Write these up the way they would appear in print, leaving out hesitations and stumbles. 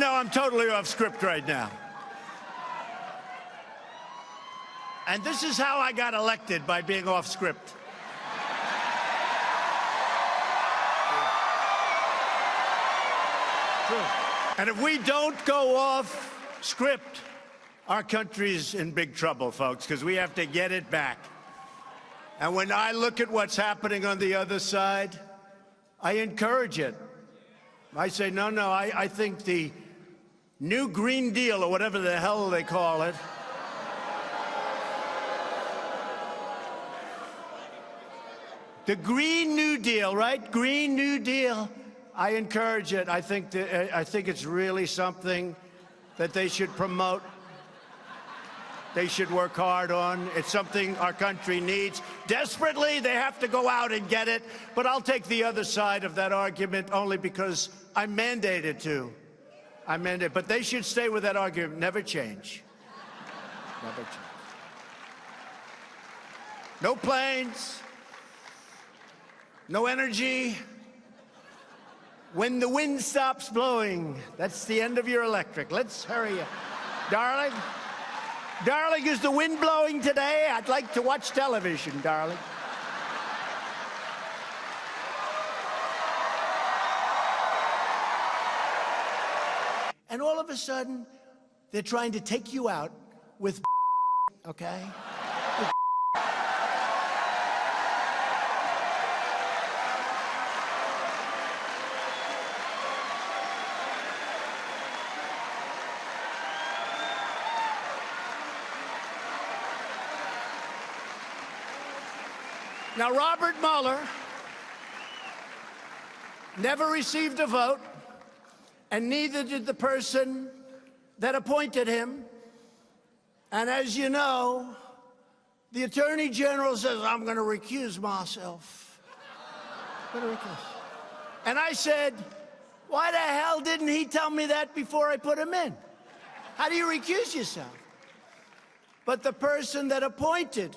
know I'm totally off script right now. And this is how I got elected, by being off script. True. And if we don't go off script, our country's in big trouble, folks, because we have to get it back. And when I look at what's happening on the other side, I encourage it. I say, no, I think the new Green Deal, or whatever the hell they call it, the Green New Deal, right? Green New Deal. I encourage it. I think it's really something that they should promote. They should work hard on. It's something our country needs desperately. They have to go out and get it. But I'll take the other side of that argument only because I'm mandated to. I'm mandated. But they should stay with that argument. Never change. Never change. No planes. No energy. When the wind stops blowing, that's the end of your electric. Let's hurry up. Darling? Darling, is the wind blowing today? I'd like to watch television, darling. And all of a sudden, they're trying to take you out with okay? Now, Robert Mueller never received a vote, and neither did the person that appointed him. And as you know, the Attorney General says, I'm going to recuse myself. I'm going to recuse. And I said, why the hell didn't he tell me that before I put him in? How do you recuse yourself? But the person that appointed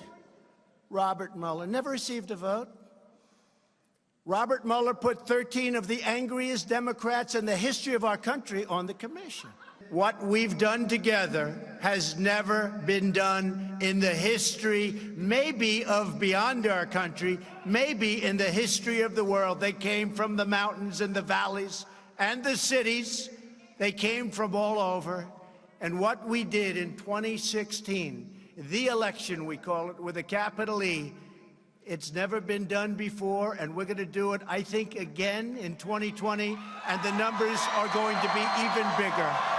Robert Mueller never received a vote. Robert Mueller put 13 of the angriest Democrats in the history of our country on the commission. What we've done together has never been done in the history, maybe of beyond our country, maybe in the history of the world. They came from the mountains and the valleys and the cities. They came from all over. And what we did in 2016, the election, we call it, with a capital E, it's never been done before, and we're going to do it, I think, again in 2020, and the numbers are going to be even bigger.